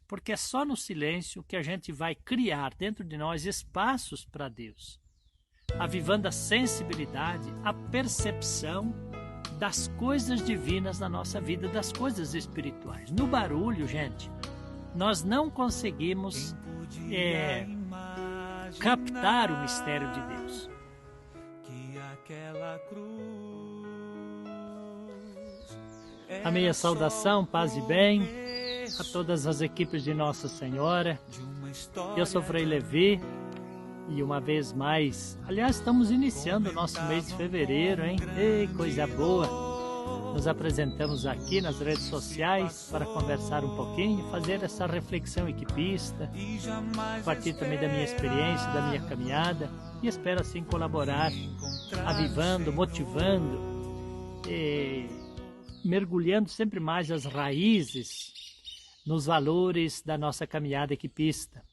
porque é só no silêncio que a gente vai criar dentro de nós espaços para Deus, avivando a sensibilidade, a percepção das coisas divinas na nossa vida, das coisas espirituais. No barulho, gente, nós não conseguimos captar o mistério de Deus. A minha saudação, paz e bem a todas as equipes de Nossa Senhora. Eu sou Frei Levi e uma vez mais, aliás, estamos iniciando o nosso mês de fevereiro, hein? Ei, coisa boa! Nos apresentamos aqui nas redes sociais para conversar um pouquinho, fazer essa reflexão equipista, partir também da minha experiência, da minha caminhada, e espero assim colaborar, avivando, motivando, mergulhando sempre mais as raízes nos valores da nossa caminhada equipista.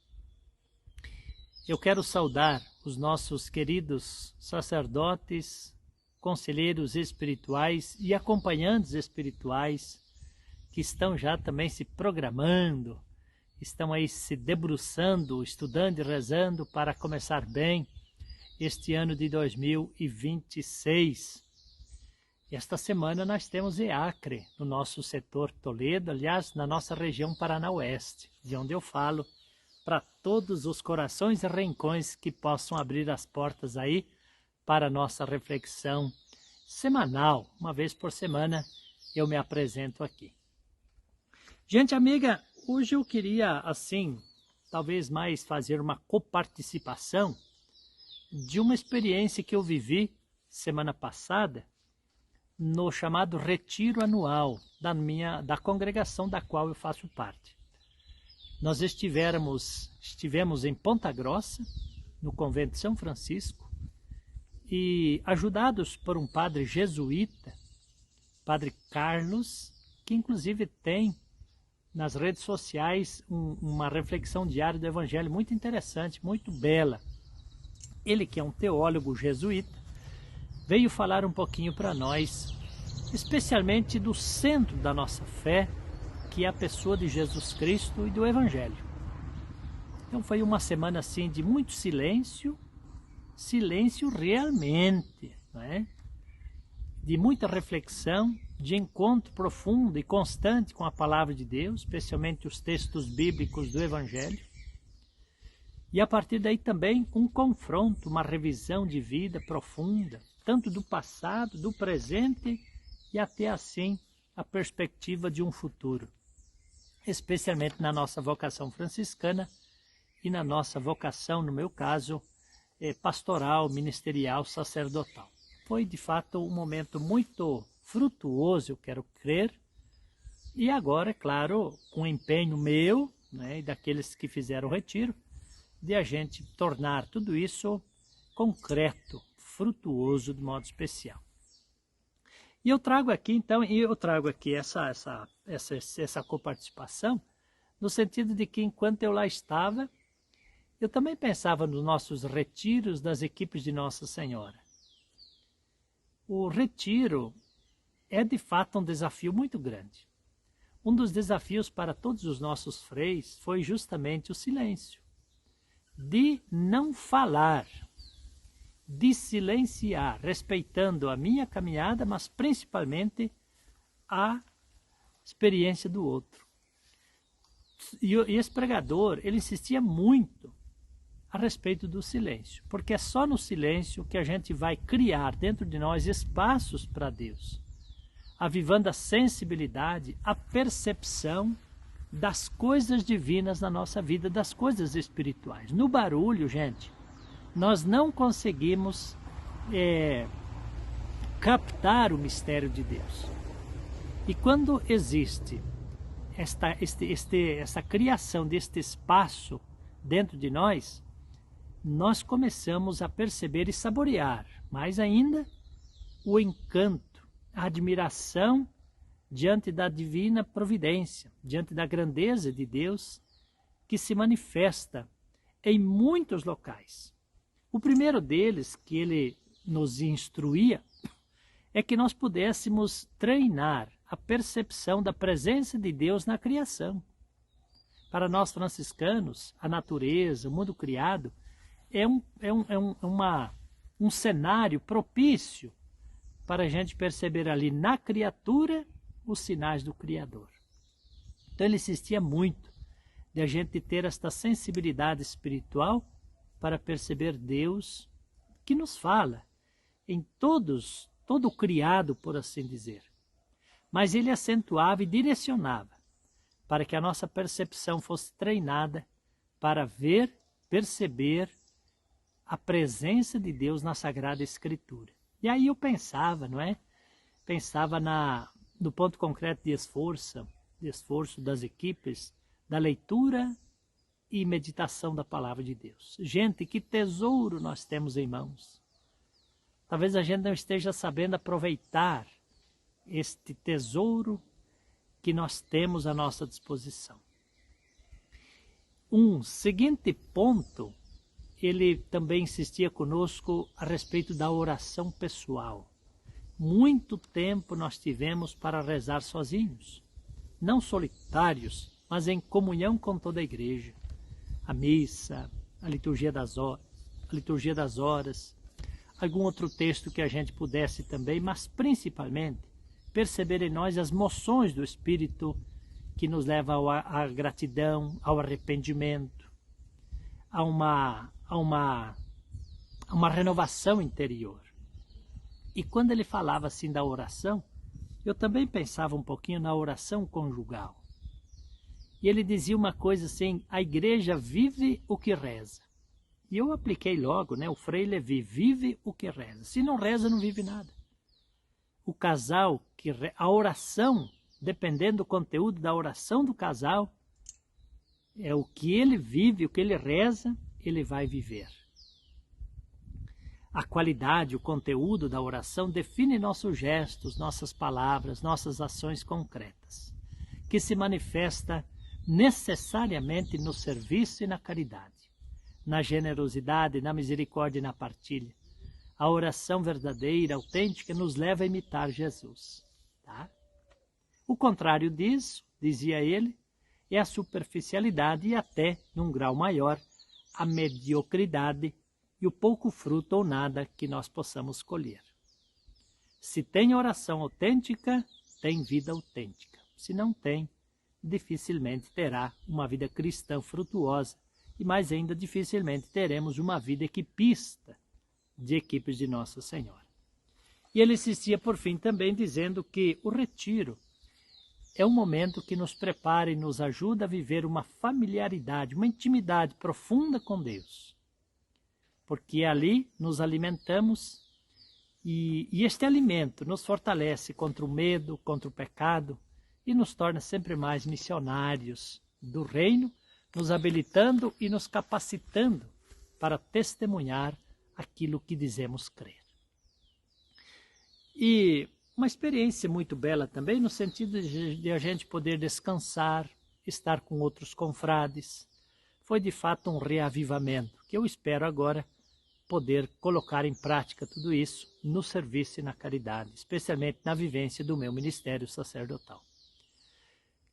Eu quero saudar os nossos queridos sacerdotes, conselheiros espirituais e acompanhantes espirituais que estão já também se programando, estão aí se debruçando, estudando e rezando para começar bem este ano de 2026. Esta semana nós temos EACRE no nosso setor Toledo, aliás, na nossa região Paraná-Oeste, de onde eu falo, para todos os corações e rincões que possam abrir as portas aí para a nossa reflexão semanal. Uma vez por semana eu me apresento aqui. Gente amiga, hoje eu queria, assim, talvez mais fazer uma coparticipação de uma experiência que eu vivi semana passada no chamado retiro anual da congregação da qual eu faço parte. Nós estivemos em Ponta Grossa, no convento de São Francisco, e ajudados por um padre jesuíta, Padre Carlos, que inclusive tem nas redes sociais uma reflexão diária do Evangelho muito interessante, muito bela. Ele, que é um teólogo jesuíta, veio falar um pouquinho para nós, especialmente do centro da nossa fé, que é a pessoa de Jesus Cristo e do Evangelho. Então foi uma semana assim de muito silêncio, silêncio realmente, não é? De muita reflexão, de encontro profundo e constante com a palavra de Deus, especialmente os textos bíblicos do Evangelho. E a partir daí também um confronto, uma revisão de vida profunda, tanto do passado, do presente e até assim a perspectiva de um futuro, especialmente na nossa vocação franciscana e na nossa vocação, no meu caso, pastoral, ministerial, sacerdotal. Foi de fato um momento muito frutuoso, eu quero crer, e agora, é claro, com empenho meu, né, e daqueles que fizeram o retiro, de a gente tornar tudo isso concreto, frutuoso de modo especial. E eu trago aqui, então, essa coparticipação, no sentido de que, enquanto eu lá estava, eu também pensava nos nossos retiros das equipes de Nossa Senhora. O retiro é, de fato, um desafio muito grande. Um dos desafios para todos os nossos freis foi justamente o silêncio, de não falar, de silenciar, respeitando a minha caminhada, mas principalmente a experiência do outro. E esse pregador, ele insistia muito a respeito do silêncio, porque é só no silêncio que a gente vai criar dentro de nós espaços para Deus, avivando a sensibilidade, a percepção das coisas divinas na nossa vida, das coisas espirituais. No barulho, gente, nós não conseguimos captar o mistério de Deus. E quando existe essa criação deste espaço dentro de nós, nós começamos a perceber e saborear, mais ainda, o encanto, a admiração diante da divina providência, diante da grandeza de Deus que se manifesta em muitos locais. O primeiro deles, que ele nos instruía, é que nós pudéssemos treinar a percepção da presença de Deus na criação. Para nós franciscanos, a natureza, o mundo criado, é um cenário propício para a gente perceber ali na criatura os sinais do Criador. Então ele insistia muito de a gente ter esta sensibilidade espiritual para perceber Deus que nos fala em todo o criado, por assim dizer. Mas ele acentuava e direcionava para que a nossa percepção fosse treinada para ver, perceber a presença de Deus na Sagrada Escritura. E aí eu pensava, não é? Pensava no ponto concreto de esforço das equipes, da leitura e meditação da Palavra de Deus. Gente, que tesouro nós temos em mãos. Talvez a gente não esteja sabendo aproveitar este tesouro que nós temos à nossa disposição. Um seguinte ponto, ele também insistia conosco a respeito da oração pessoal. Muito tempo nós tivemos para rezar sozinhos, não solitários, mas em comunhão com toda a igreja. A missa, a liturgia das horas, algum outro texto que a gente pudesse também, mas principalmente perceber em nós as moções do Espírito que nos levam à gratidão, ao arrependimento, a uma renovação interior. E quando ele falava assim da oração, eu também pensava um pouquinho na oração conjugal. E ele dizia uma coisa assim: a igreja vive o que reza. E eu apliquei logo, né? O Frei Levi, vive o que reza. Se não reza, não vive nada. O casal, a oração, dependendo do conteúdo da oração do casal, é o que ele vive, o que ele reza, ele vai viver. A qualidade, o conteúdo da oração define nossos gestos, nossas palavras, nossas ações concretas, que se manifesta necessariamente no serviço e na caridade, na generosidade, na misericórdia e na partilha. A oração verdadeira, autêntica, nos leva a imitar Jesus. Tá? O contrário disso, dizia ele, é a superficialidade e até, num grau maior, a mediocridade e o pouco fruto ou nada que nós possamos colher. Se tem oração autêntica, tem vida autêntica. Se não tem, dificilmente terá uma vida cristã frutuosa e mais ainda dificilmente teremos uma vida equipista de equipes de Nossa Senhora. E ele insistia por fim também dizendo que o retiro é um momento que nos prepara e nos ajuda a viver uma familiaridade, uma intimidade profunda com Deus. Porque ali nos alimentamos e este alimento nos fortalece contra o medo, contra o pecado e nos torna sempre mais missionários do reino, nos habilitando e nos capacitando para testemunhar aquilo que dizemos crer. E uma experiência muito bela também no sentido de a gente poder descansar, estar com outros confrades. Foi de fato um reavivamento, que eu espero agora poder colocar em prática tudo isso no serviço e na caridade, especialmente na vivência do meu ministério sacerdotal.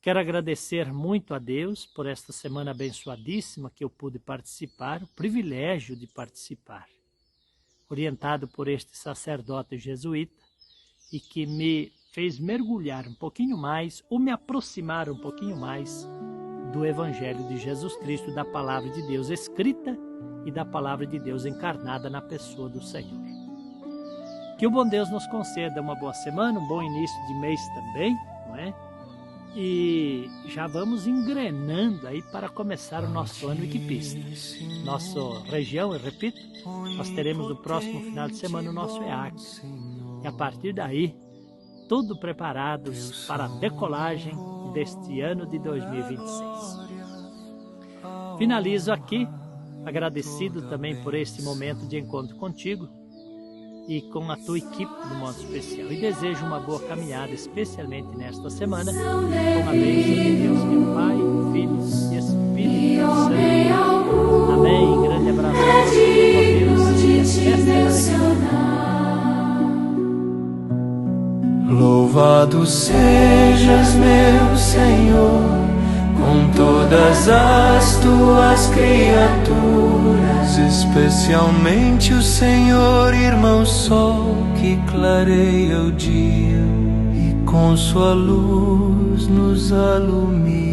Quero agradecer muito a Deus por esta semana abençoadíssima que eu pude participar, o privilégio de participar, orientado por este sacerdote jesuíta e que me fez mergulhar um pouquinho mais ou me aproximar um pouquinho mais do Evangelho de Jesus Cristo, da Palavra de Deus escrita e da Palavra de Deus encarnada na pessoa do Senhor. Que o bom Deus nos conceda uma boa semana, um bom início de mês também, não é? E já vamos engrenando aí para começar o nosso ano equipista. Nossa região, eu repito, nós teremos no próximo final de semana o nosso EAC. E a partir daí, tudo preparados para a decolagem deste ano de 2026. Finalizo aqui, agradecido também por este momento de encontro contigo e com a tua equipe de modo especial. E desejo uma boa caminhada, especialmente nesta semana, com a bênção de Deus que é Pai, Filho e Espírito Santo. Amém. Grande abraço a todos. Deus. Louvado sejas, meu Senhor, com todas as tuas criaturas, especialmente o Senhor, irmão Sol, que clareia o dia e com sua luz nos alumia.